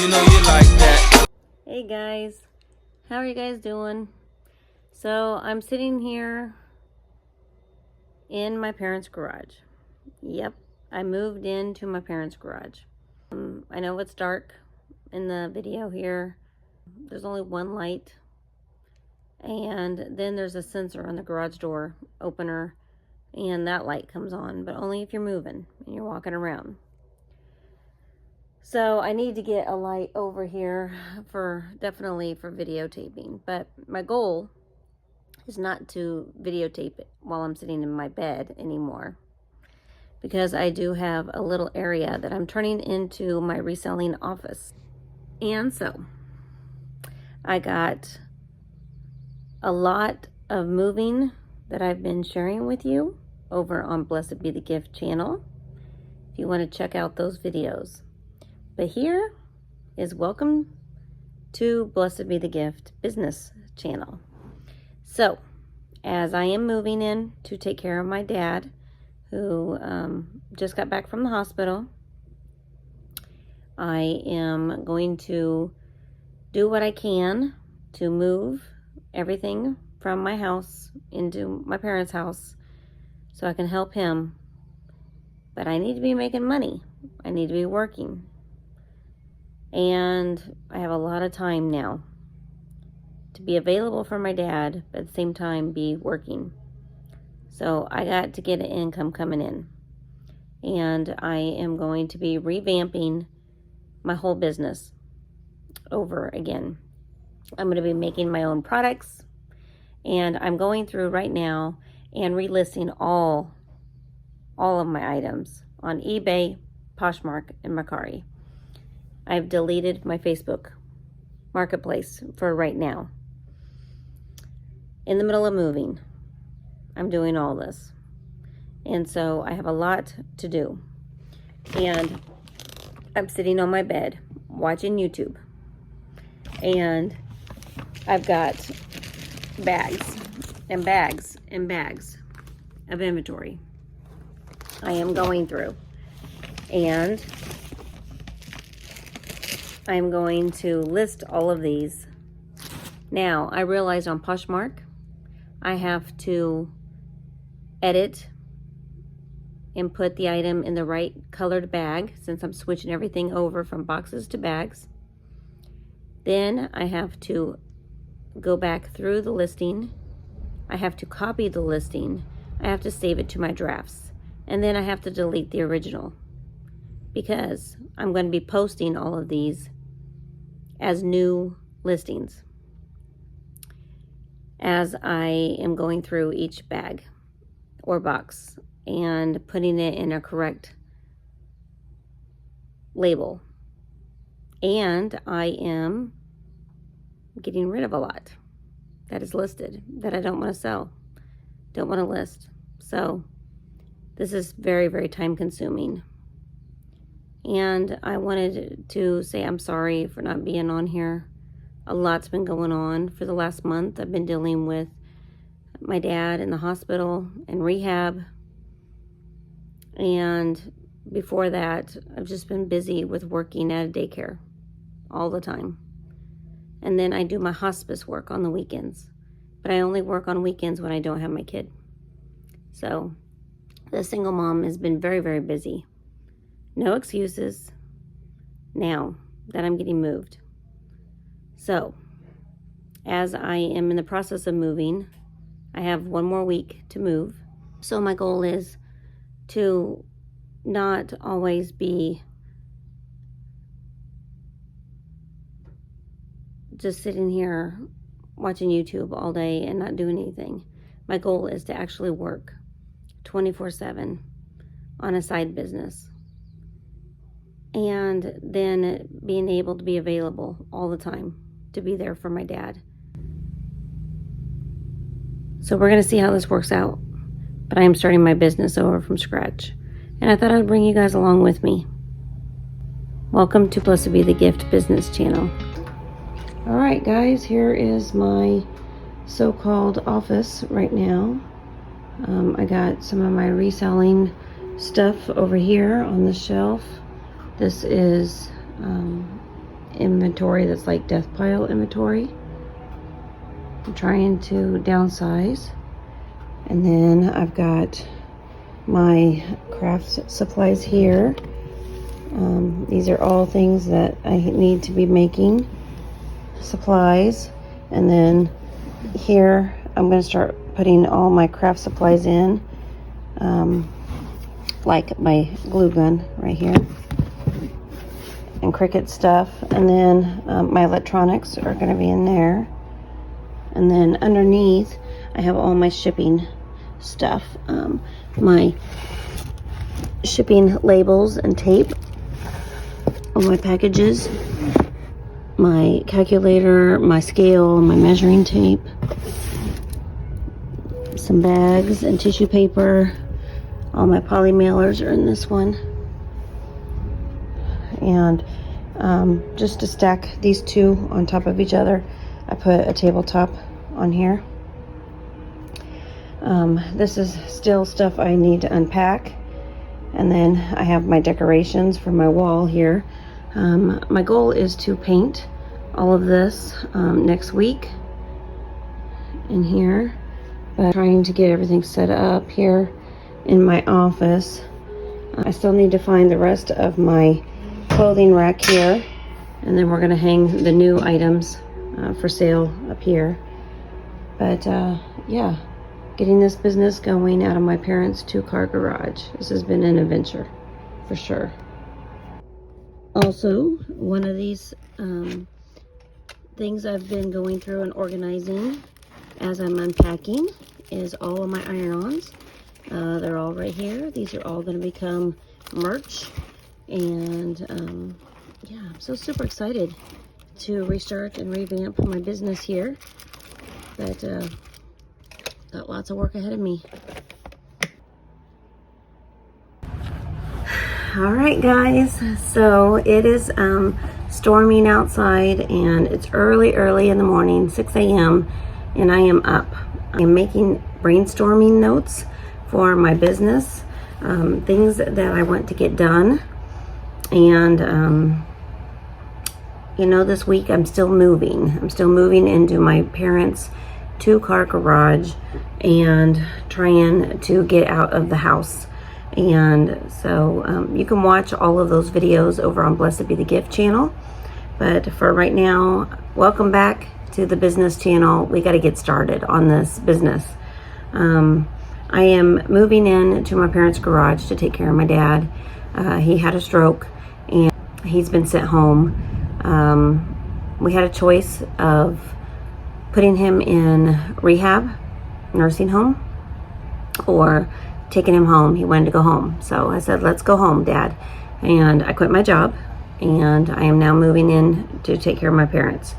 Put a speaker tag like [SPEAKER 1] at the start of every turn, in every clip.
[SPEAKER 1] you know you like that.
[SPEAKER 2] Hey guys, how are you guys doing? So I'm sitting here in my parents' garage. Yep, I moved into my parents' garage. I know it's dark in the video here. There's only one light, and then there's a sensor on the garage door opener, and that light comes on, but only if you're moving and you're walking around. So I need to get a light over here definitely for videotaping, but my goal is not to videotape it while I'm sitting in my bed anymore, because I do have a little area that I'm turning into my reselling office. And so I got a lot of moving that I've been sharing with you over on Blessed Be the Gift channel, if you want to check out those videos. But here is welcome to Blessed Be the Gift business channel. So, as I am moving in to take care of my dad, who just got back from the hospital, I am going to do what I can to move everything from my house into my parents' house so I can help him. But I need to be making money. I need to be working. And I have a lot of time now to be available for my dad, but at the same time be working. So I got to get an income coming in. And I am going to be revamping my whole business over again. I'm going to be making my own products. And I'm going through right now and relisting all of my items on eBay, Poshmark, and Mercari. I've deleted my Facebook marketplace for right now. In the middle of moving, I'm doing all this. And so I have a lot to do. And I'm sitting on my bed watching YouTube. And I've got bags and bags and bags of inventory I am going through. And I'm going to list all of these. Now, I realized on Poshmark, I have to edit and put the item in the right colored bag, since I'm switching everything over from boxes to bags. Then I have to go back through the listing. I have to copy the listing. I have to save it to my drafts. And then I have to delete the original, because I'm going to be posting all of these as new listings as I am going through each bag or box and putting it in a correct label. And I am getting rid of a lot that is listed that I don't want to sell, don't want to list. So this is very, very time consuming. And I wanted to say I'm sorry for not being on here. A lot's been going on for the last month. I've been dealing with my dad in the hospital and rehab. And before that, I've just been busy with working at a daycare all the time. And then I do my hospice work on the weekends. But I only work on weekends when I don't have my kid. So the single mom has been very, very busy. No excuses now that I'm getting moved. So, as I am in the process of moving, I have one more week to move. So my goal is to not always be just sitting here watching YouTube all day and not doing anything. My goal is to actually work 24/7 on a side business. And then being able to be available all the time to be there for my dad. So we're going to see how this works out. But I am starting my business over from scratch. And I thought I'd bring you guys along with me. Welcome to Blessed Be the Gift business channel. Alright guys, here is my so-called office right now. I got some of my reselling stuff over here on the shelf. This is inventory that's like death pile inventory. I'm trying to downsize. And then I've got my craft supplies here. These are all things that I need to be making supplies. And then here I'm going to start putting all my craft supplies in, like my glue gun right here and Cricut stuff. And then my electronics are going to be in there. And then underneath I have all my shipping stuff, my shipping labels and tape on my packages, my calculator, my scale, my measuring tape, some bags and tissue paper. All my poly mailers are in this one. And just to stack these two on top of each other, I put a tabletop on here. This is still stuff I need to unpack. And then I have my decorations for my wall here. My goal is to paint all of this next week in here. But trying to get everything set up here in my office. I still need to find the rest of my clothing rack here. And then we're going to hang the new items for sale up here. But yeah, getting this business going out of my parents' 2-car garage. This has been an adventure for sure. Also, one of these things I've been going through and organizing as I'm unpacking is all of my iron-ons. They're all right here. These are all going to become merch. And yeah, I'm so super excited to restart and revamp my business here. But got lots of work ahead of me. All right, guys, so it is storming outside, and it's early in the morning, 6 a.m., and I am up. I'm making brainstorming notes for my business, things that I want to get done. And you know, this week I'm still moving. I'm still moving into my parents' 2-car garage and trying to get out of the house. And so you can watch all of those videos over on Blessed Be the Gift channel. But for right now, welcome back to the business channel. We got to get started on this business. I am moving in to my parents' garage to take care of my dad. He had a stroke and he's been sent home. We had a choice of putting him in rehab, nursing home, or taking him home. He wanted to go home. So I said, let's go home, Dad. And I quit my job, and I am now moving in to take care of my parents.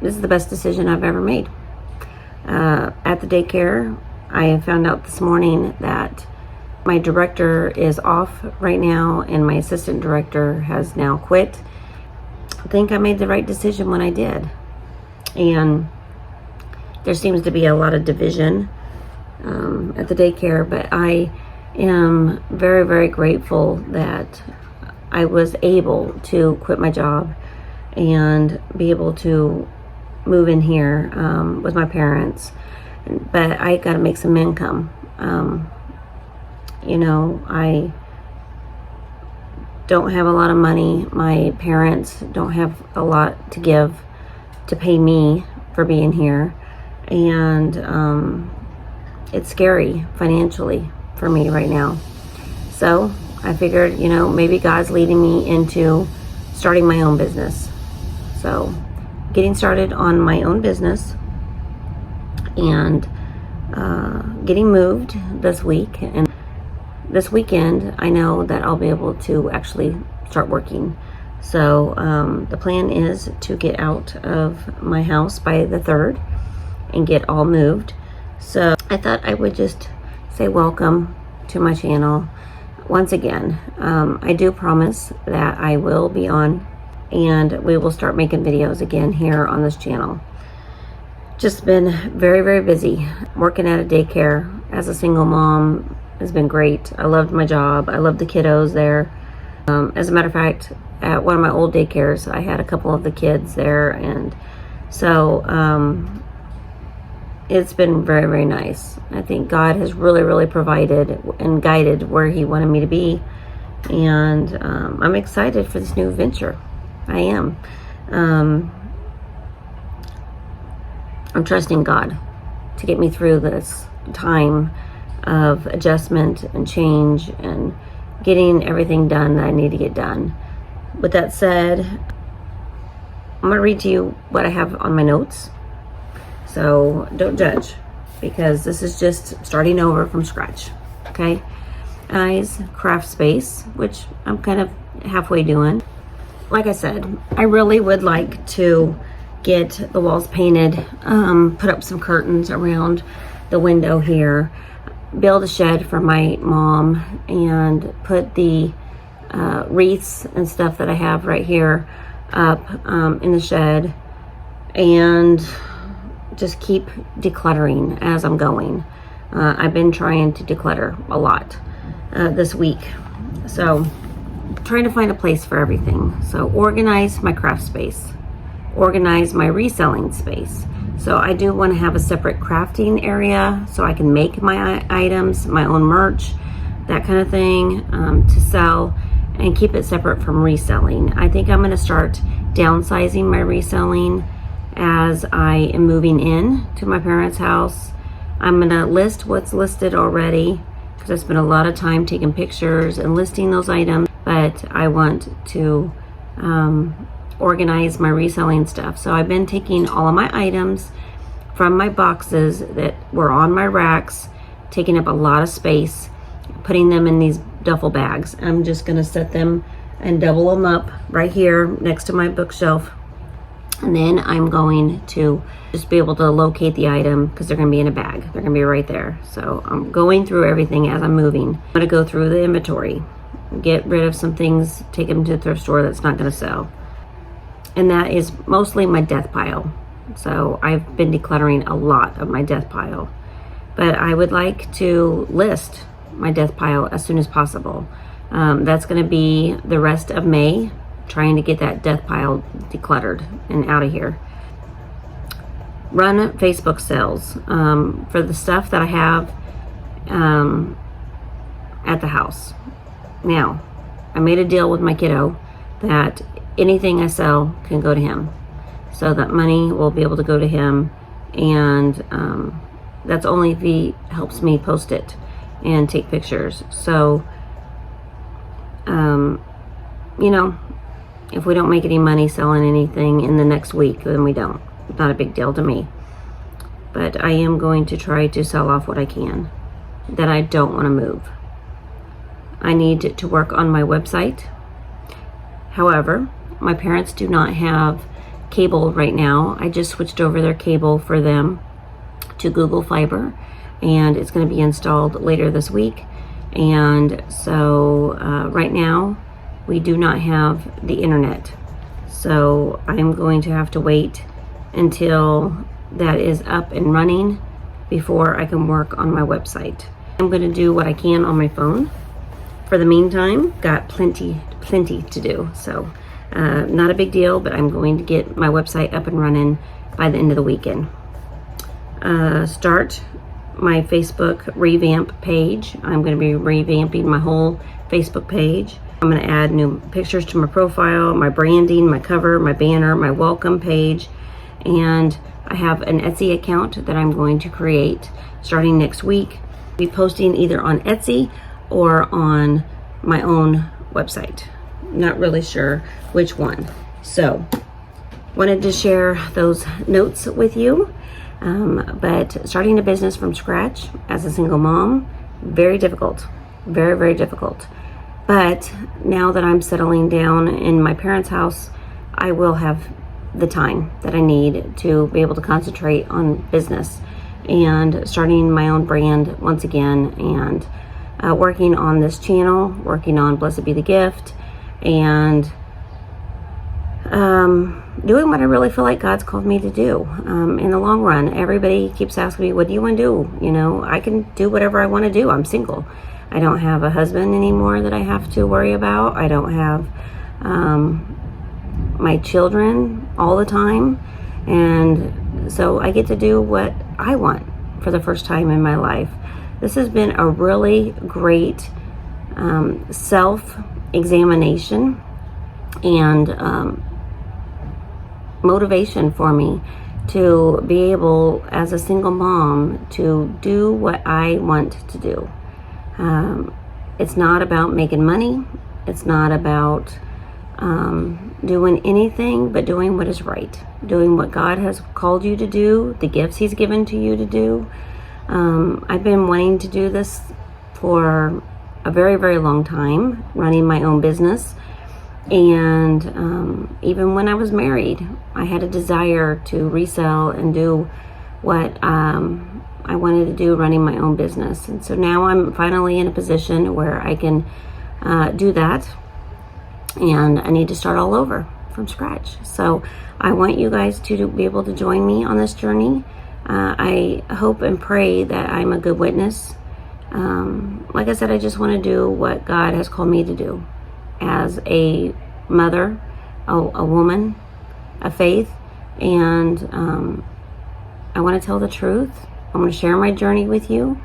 [SPEAKER 2] This is the best decision I've ever made. At the daycare, I found out this morning that my director is off right now, and my assistant director has now quit. I think I made the right decision when I did. And there seems to be a lot of division at the daycare, but I am very, very grateful that I was able to quit my job and be able to move in here with my parents. But I got to make some income. You know, I don't have a lot of money. My parents don't have a lot to give to pay me for being here. And it's scary financially for me right now. So I figured, you know, maybe God's leading me into starting my own business. So getting started on my own business and getting moved this week. And this weekend, I know that I'll be able to actually start working. So the plan is to get out of my house by the 3rd and get all moved. So I thought I would just say welcome to my channel. Once again, I do promise that I will be on, and we will start making videos again here on this channel. Just been very, very busy. Working at a daycare as a single mom has been great. I loved my job. I loved the kiddos there. As a matter of fact, at one of my old daycares. I had a couple of the kids there, and so it's been very, very nice. I think God has really, really provided and guided where He wanted me to be, and I'm excited for this new venture. I am. I'm trusting God to get me through this time of adjustment and change and getting everything done that I need to get done. With that said, I'm going to read to you what I have on my notes. So don't judge, because this is just starting over from scratch. Okay? Eyes, craft space, which I'm kind of halfway doing. Like I said, I really would like to get the walls painted, put up some curtains around the window here, build a shed for my mom, and put the wreaths and stuff that I have right here up in the shed, and just keep decluttering as I'm going. I've been trying to declutter a lot this week, so trying to find a place for everything. So organize my craft space, organize my reselling space. So I do want to have a separate crafting area so I can make my items, my own merch, that kind of thing, to sell, and keep it separate from reselling. I think I'm going to start downsizing my reselling as I am moving in to my parents' house. I'm going to list what's listed already, because I spent a lot of time taking pictures and listing those items, but I want to organize my reselling stuff. So I've been taking all of my items from my boxes that were on my racks, taking up a lot of space, putting them in these duffel bags. I'm just going to set them and double them up right here next to my bookshelf. And then I'm going to just be able to locate the item, because they're going to be in a bag. They're going to be right there. So I'm going through everything as I'm moving. I'm going to go through the inventory, get rid of some things, take them to the thrift store that's not going to sell. And that is mostly my death pile. So I've been decluttering a lot of my death pile. But I would like to list my death pile as soon as possible. That's going to be the rest of May, trying to get that death pile decluttered and out of here. Run Facebook sales for the stuff that I have at the house. Now, I made a deal with my kiddo that anything I sell can go to him, so that money will be able to go to him, and that's only if he helps me post it and take pictures. So you know, if we don't make any money selling anything in the next week, then we don't. It's not a big deal to me, but I am going to try to sell off what I can that I don't want to move. I need to work on my website. However, my parents do not have cable right now. I just switched over their cable for them to Google Fiber, and it's going to be installed later this week. And so right now we do not have the internet. So I'm going to have to wait until that is up and running before I can work on my website. I'm going to do what I can on my phone. For the meantime, got plenty to do. So not a big deal, but I'm going to get my website up and running by the end of the weekend. Start my Facebook revamp page. I'm going to be revamping my whole Facebook page. I'm going to add new pictures to my profile, my branding, my cover, my banner, my welcome page, and I have an Etsy account that I'm going to create starting next week. I'll be posting either on Etsy or on my own website. Not really sure which one. So wanted to share those notes with you. But starting a business from scratch as a single mom, very difficult, very, very difficult. But now that I'm settling down in my parents' house, I will have the time that I need to be able to concentrate on business and starting my own brand once again, and working on this channel, working on Blessed Be the Gift, and doing what I really feel like God's called me to do. In the long run, everybody keeps asking me, what do you want to do? You know, I can do whatever I want to do. I'm single. I don't have a husband anymore that I have to worry about. I don't have my children all the time. And so I get to do what I want for the first time in my life. This has been a really great self-examination and motivation for me to be able, as a single mom, to do what I want to do. It's not about making money. It's not about doing anything but doing what is right, doing what God has called you to do, the gifts He's given to you to do. I've been wanting to do this for a very, very long time, running my own business. And even when I was married, I had a desire to resell and do what I wanted to do, running my own business. And so now I'm finally in a position where I can do that, and I need to start all over from scratch. So I want you guys to be able to join me on this journey. I hope and pray that I'm a good witness. Like I said, I just want to do what God has called me to do as a mother, a woman of faith, and I want to tell the truth. I want to share my journey with you,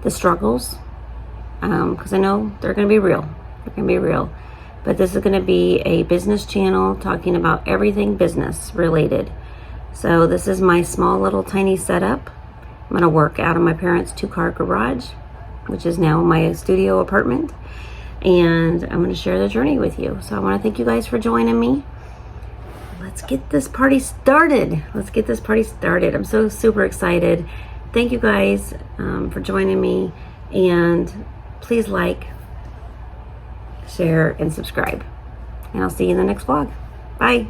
[SPEAKER 2] the struggles, because I know they're going to be real. They're going to be real. But this is going to be a business channel talking about everything business related. So this is my small little tiny setup. I'm going to work out of my parents' 2-car garage, which is now my studio apartment. And I'm going to share the journey with you. So I want to thank you guys for joining me. Let's get this party started. Let's get this party started. I'm so super excited. Thank you guys for joining me. And please like, share, and subscribe. And I'll see you in the next vlog. Bye.